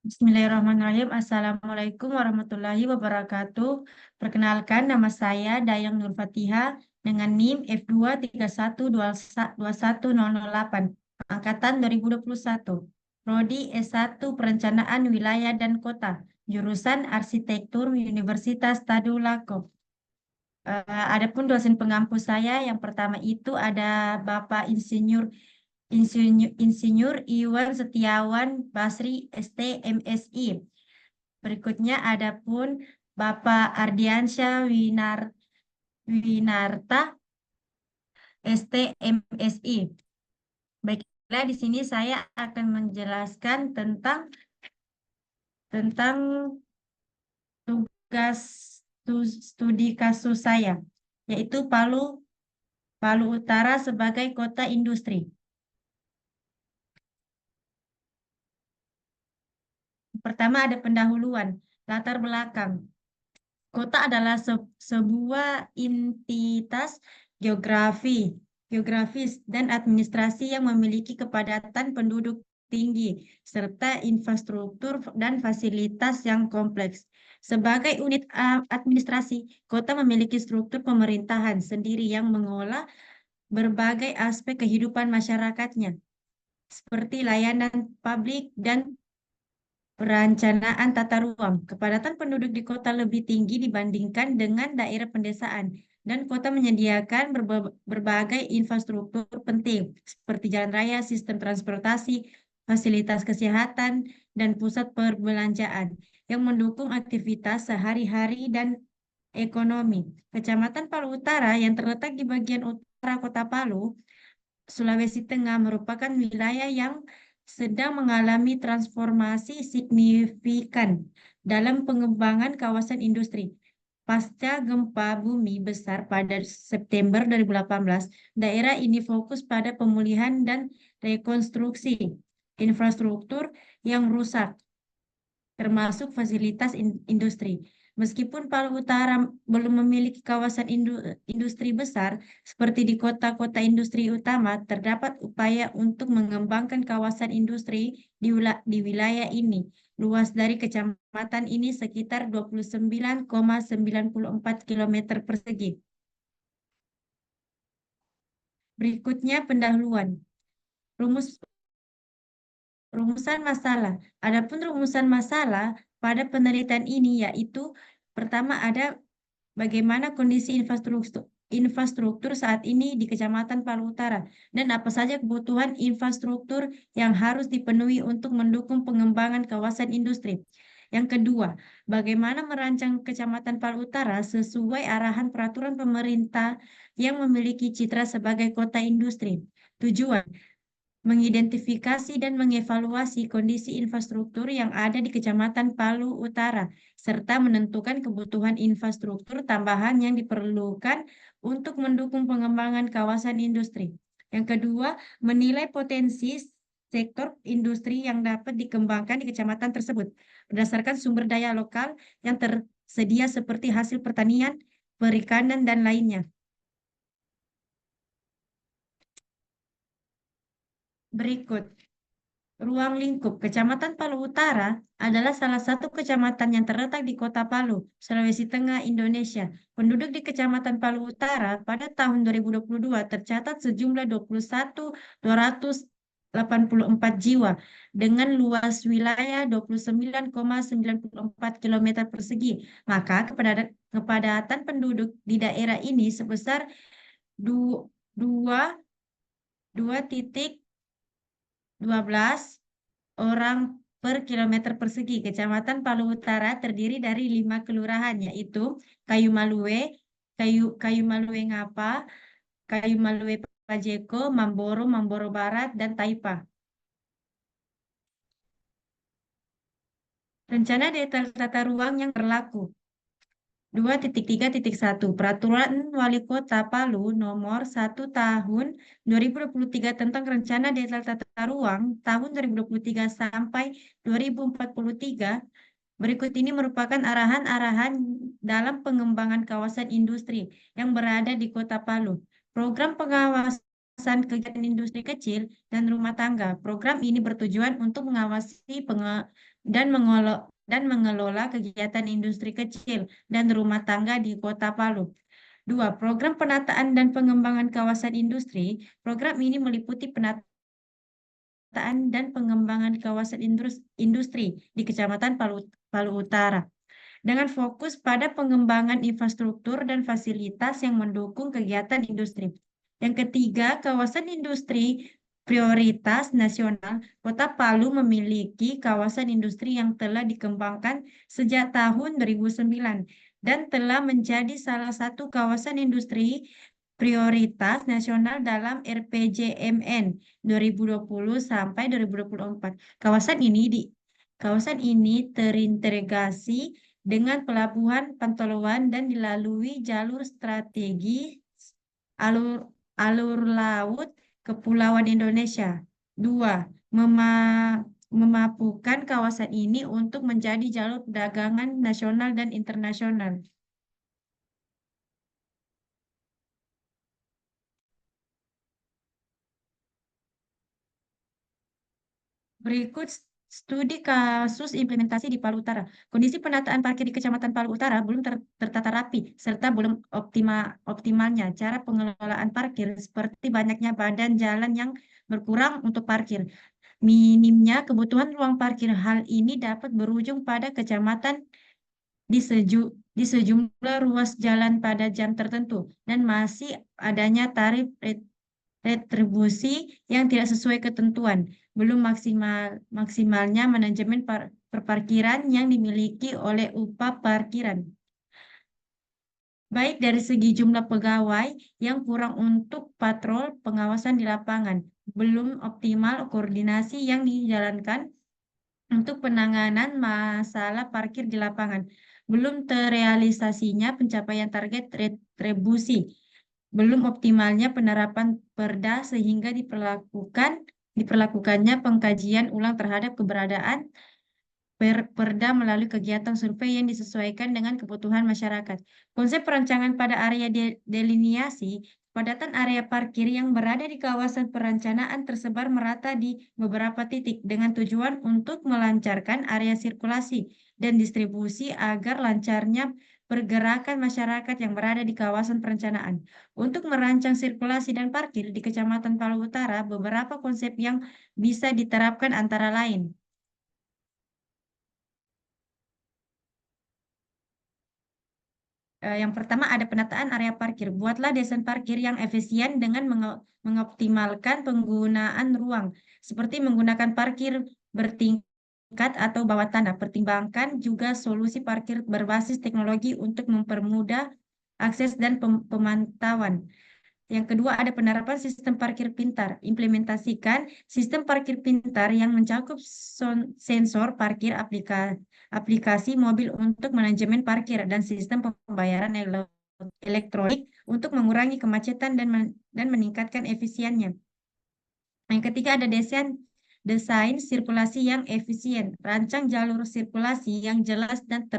Bismillahirrahmanirrahim. Assalamualaikum warahmatullahi wabarakatuh. Perkenalkan, nama saya Dayang Nur Fatihah dengan NIM F231210008, Angkatan 2021. Prodi S1 Perencanaan Wilayah dan Kota, jurusan Arsitektur Universitas Tadulako. Adapun dosen pengampu saya yang pertama itu ada Bapak Insinyur Iwan Setiawan Basri ST MSI. Berikutnya ada pun Bapak Winarta ST MSI. Baiklah, di sini saya akan menjelaskan tentang tugas studi kasus saya, yaitu Palu Utara sebagai kota industri. Pertama ada pendahuluan, latar belakang. Kota adalah sebuah entitas geografis dan administrasi yang memiliki kepadatan penduduk tinggi serta infrastruktur dan fasilitas yang kompleks. Sebagai unit administrasi, kota memiliki struktur pemerintahan sendiri yang mengolah berbagai aspek kehidupan masyarakatnya, seperti layanan publik dan perencanaan tata ruang. Kepadatan penduduk di kota lebih tinggi dibandingkan dengan daerah pedesaan, dan kota menyediakan berbagai infrastruktur penting seperti jalan raya, sistem transportasi, fasilitas kesehatan, dan pusat perbelanjaan yang mendukung aktivitas sehari-hari dan ekonomi. Kecamatan Palu Utara yang terletak di bagian utara Kota Palu, Sulawesi Tengah merupakan wilayah yang sedang mengalami transformasi signifikan dalam pengembangan kawasan industri. Pasca gempa bumi besar pada September 2018, daerah ini fokus pada pemulihan dan rekonstruksi infrastruktur yang rusak, termasuk fasilitas industri. Meskipun Palu Utara belum memiliki kawasan industri besar seperti di kota-kota industri utama, terdapat upaya untuk mengembangkan kawasan industri di wilayah ini. Luas dari kecamatan ini sekitar 29,94 km persegi. Berikutnya pendahuluan. Rumus Rumusan masalah. Adapun rumusan masalah pada penelitian ini yaitu pertama ada bagaimana kondisi infrastruktur saat ini di Kecamatan Palu Utara dan apa saja kebutuhan infrastruktur yang harus dipenuhi untuk mendukung pengembangan kawasan industri. Yang kedua, bagaimana merancang Kecamatan Palu Utara sesuai arahan peraturan pemerintah yang memiliki citra sebagai kota industri. Tujuan mengidentifikasi dan mengevaluasi kondisi infrastruktur yang ada di Kecamatan Palu Utara, serta menentukan kebutuhan infrastruktur tambahan yang diperlukan untuk mendukung pengembangan kawasan industri. Yang kedua, menilai potensi sektor industri yang dapat dikembangkan di kecamatan tersebut berdasarkan sumber daya lokal yang tersedia seperti hasil pertanian, perikanan, dan lainnya. Berikut. Ruang lingkup Kecamatan Palu Utara adalah salah satu kecamatan yang terletak di Kota Palu, Sulawesi Tengah, Indonesia. Penduduk di Kecamatan Palu Utara pada tahun 2022 tercatat sejumlah 21.284 jiwa dengan luas wilayah 29,94 km persegi. Maka kepadatan penduduk di daerah ini sebesar 2,12 orang per kilometer persegi. Kecamatan Palu Utara terdiri dari 5 kelurahan, yaitu Kayu Malue, Kayu Malue Ngapa, Kayu Malue Pajeko, Mamboro, Mamboro Barat, dan Taipa. Rencana detail tata ruang yang berlaku. 2.3.1 Peraturan Wali Kota Palu Nomor 1 Tahun 2023 tentang Rencana Detail Tata Ruang tahun 2023 sampai 2043. Berikut ini merupakan arahan-arahan dalam pengembangan kawasan industri yang berada di Kota Palu. Program pengawasan kegiatan industri kecil dan rumah tangga. Program ini bertujuan untuk mengawasi dan mengelola kegiatan industri kecil dan rumah tangga di Kota Palu. Dua, program penataan dan pengembangan kawasan industri. Program ini meliputi penataan dan pengembangan kawasan industri di Kecamatan Palu Utara dengan fokus pada pengembangan infrastruktur dan fasilitas yang mendukung kegiatan industri. Yang ketiga, kawasan industri prioritas nasional. Kota Palu memiliki kawasan industri yang telah dikembangkan sejak tahun 2009 dan telah menjadi salah satu kawasan industri prioritas nasional dalam RPJMN 2020 sampai 2024. Kawasan ini terintegrasi dengan pelabuhan Pantoloan dan dilalui jalur strategi alur alur laut Kepulauan Indonesia. Dua, memapukan kawasan ini untuk menjadi jalur perdagangan nasional dan internasional. Berikut studi kasus implementasi di Palu Utara. Kondisi penataan parkir di Kecamatan Palu Utara belum tertata rapi, serta belum optimalnya cara pengelolaan parkir seperti banyaknya badan jalan yang berkurang untuk parkir. Minimnya kebutuhan ruang parkir. Hal ini dapat berujung pada kecamatan di, di sejumlah ruas jalan pada jam tertentu dan masih adanya tarif retribusi yang tidak sesuai ketentuan, belum maksimalnya manajemen perparkiran yang dimiliki oleh upah parkiran, baik dari segi jumlah pegawai yang kurang untuk patrol pengawasan di lapangan, belum optimal koordinasi yang dijalankan untuk penanganan masalah parkir di lapangan, belum terrealisasinya pencapaian target retribusi, belum optimalnya penerapan Perda sehingga diperlakukannya pengkajian ulang terhadap keberadaan Perda melalui kegiatan survei yang disesuaikan dengan kebutuhan masyarakat. Konsep perancangan pada area deliniasi, padatan area parkir yang berada di kawasan perencanaan tersebar merata di beberapa titik dengan tujuan untuk melancarkan area sirkulasi dan distribusi agar lancarnya pergerakan masyarakat yang berada di kawasan perencanaan. Untuk merancang sirkulasi dan parkir di Kecamatan Palu Utara, beberapa konsep yang bisa diterapkan antara lain. Yang pertama ada penataan area parkir. Buatlah desain parkir yang efisien dengan mengoptimalkan penggunaan ruang, seperti menggunakan parkir bertingkat atau bawah tanah. Pertimbangkan juga solusi parkir berbasis teknologi untuk mempermudah akses dan pemantauan. Yang kedua ada penerapan sistem parkir pintar. Implementasikan sistem parkir pintar yang mencakup sensor parkir aplikasi mobil untuk manajemen parkir dan sistem pembayaran elektronik untuk mengurangi kemacetan dan meningkatkan efisiennya. Yang ketiga ada desain sirkulasi yang efisien. Rancang jalur sirkulasi yang jelas dan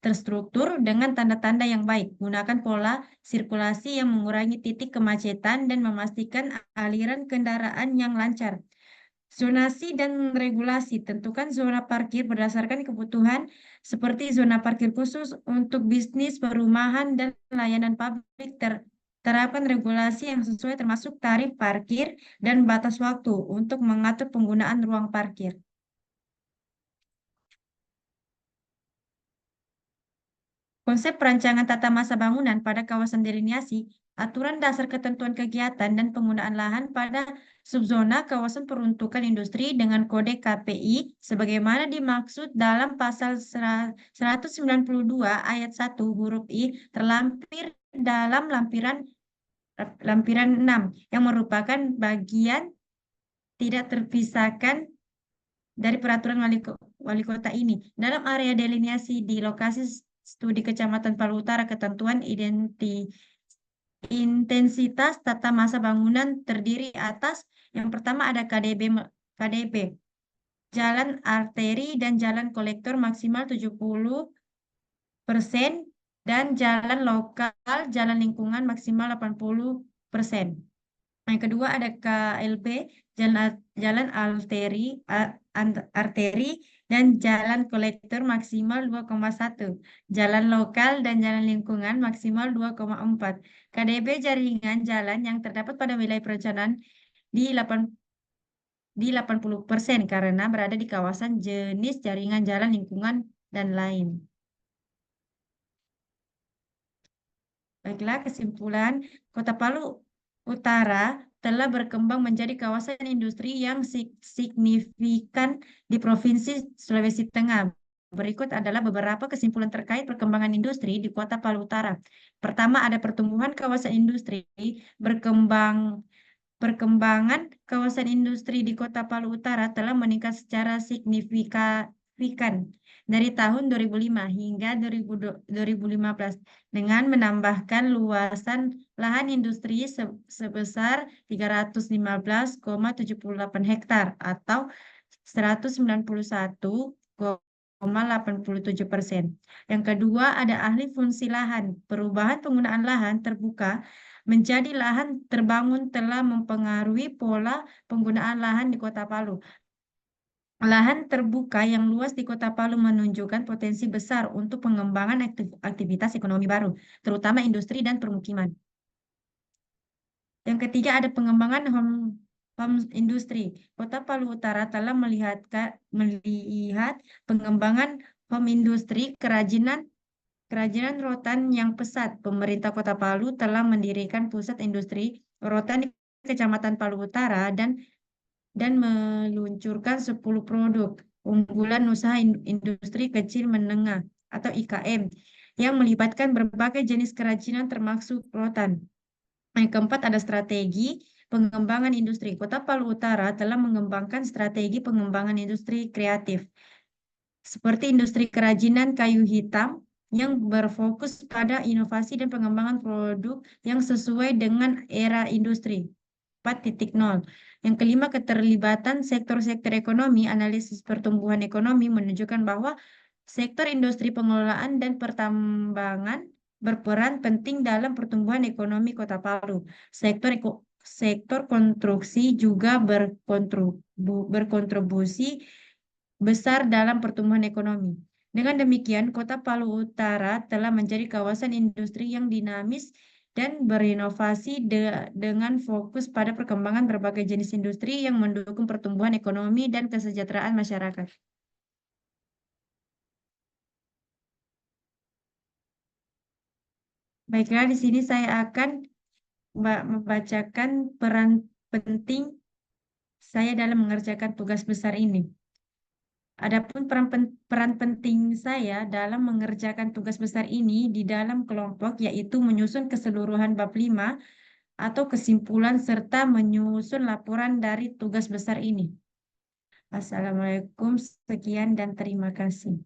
terstruktur dengan tanda-tanda yang baik. Gunakan pola sirkulasi yang mengurangi titik kemacetan dan memastikan aliran kendaraan yang lancar. Zonasi dan regulasi. Tentukan zona parkir berdasarkan kebutuhan seperti zona parkir khusus untuk bisnis, perumahan, dan layanan publik. Terapkan regulasi yang sesuai termasuk tarif parkir dan batas waktu untuk mengatur penggunaan ruang parkir. Konsep perancangan tata masa bangunan pada kawasan deliniasi, aturan dasar ketentuan kegiatan dan penggunaan lahan pada subzona kawasan peruntukan industri dengan kode KPI sebagaimana dimaksud dalam pasal 192 ayat 1 huruf I terlampir dalam lampiran 6 yang merupakan bagian tidak terpisahkan dari peraturan wali kota ini. Dalam area deliniasi di lokasi studi Kecamatan Palu Utara, ketentuan intensitas tata masa bangunan terdiri atas yang pertama ada KDB, jalan arteri dan jalan kolektor maksimal 70% dan jalan lokal, jalan lingkungan maksimal 80%. Yang kedua ada KLB, jalan arteri dan jalan kolektor maksimal 2,1, jalan lokal dan jalan lingkungan maksimal 2,4. KDB jaringan jalan yang terdapat pada wilayah perencanaan di 80% karena berada di kawasan jenis jaringan jalan lingkungan dan lain. Baiklah, kesimpulan, Kota Palu Utara telah berkembang menjadi kawasan industri yang signifikan di Provinsi Sulawesi Tengah. Berikut adalah beberapa kesimpulan terkait perkembangan industri di Kota Palu Utara. Pertama, ada pertumbuhan kawasan industri berkembang. Perkembangan kawasan industri di Kota Palu Utara telah meningkat secara signifikan dari tahun 2005 hingga 2015 dengan menambahkan luasan lahan industri sebesar 315,78 hektar atau 191,87%. Yang kedua, ada ahli fungsi lahan. Perubahan penggunaan lahan terbuka menjadi lahan terbangun telah mempengaruhi pola penggunaan lahan di Kota Palu. Lahan terbuka yang luas di Kota Palu menunjukkan potensi besar untuk pengembangan aktivitas ekonomi baru, terutama industri dan permukiman. Yang ketiga ada pengembangan home industri. Kota Palu Utara telah melihat pengembangan home industri kerajinan rotan yang pesat. Pemerintah Kota Palu telah mendirikan pusat industri rotan di Kecamatan Palu Utara dan meluncurkan 10 produk unggulan usaha industri kecil menengah atau IKM yang melibatkan berbagai jenis kerajinan termasuk rotan. Yang keempat ada strategi pengembangan industri. Kota Palu Utara telah mengembangkan strategi pengembangan industri kreatif seperti industri kerajinan kayu hitam yang berfokus pada inovasi dan pengembangan produk yang sesuai dengan era industri 4.0. Yang kelima, keterlibatan sektor-sektor ekonomi. Analisis pertumbuhan ekonomi menunjukkan bahwa sektor industri pengelolaan dan pertambangan berperan penting dalam pertumbuhan ekonomi Kota Palu. Sektor konstruksi juga berkontribusi besar dalam pertumbuhan ekonomi. Dengan demikian, Kota Palu Utara telah menjadi kawasan industri yang dinamis dan berinovasi dengan fokus pada perkembangan berbagai jenis industri yang mendukung pertumbuhan ekonomi dan kesejahteraan masyarakat. Baiklah, di sini saya akan membacakan peran penting saya dalam mengerjakan tugas besar ini. Adapun peran penting saya dalam mengerjakan tugas besar ini di dalam kelompok yaitu menyusun keseluruhan bab 5 atau kesimpulan serta menyusun laporan dari tugas besar ini. Assalamualaikum, sekian dan terima kasih.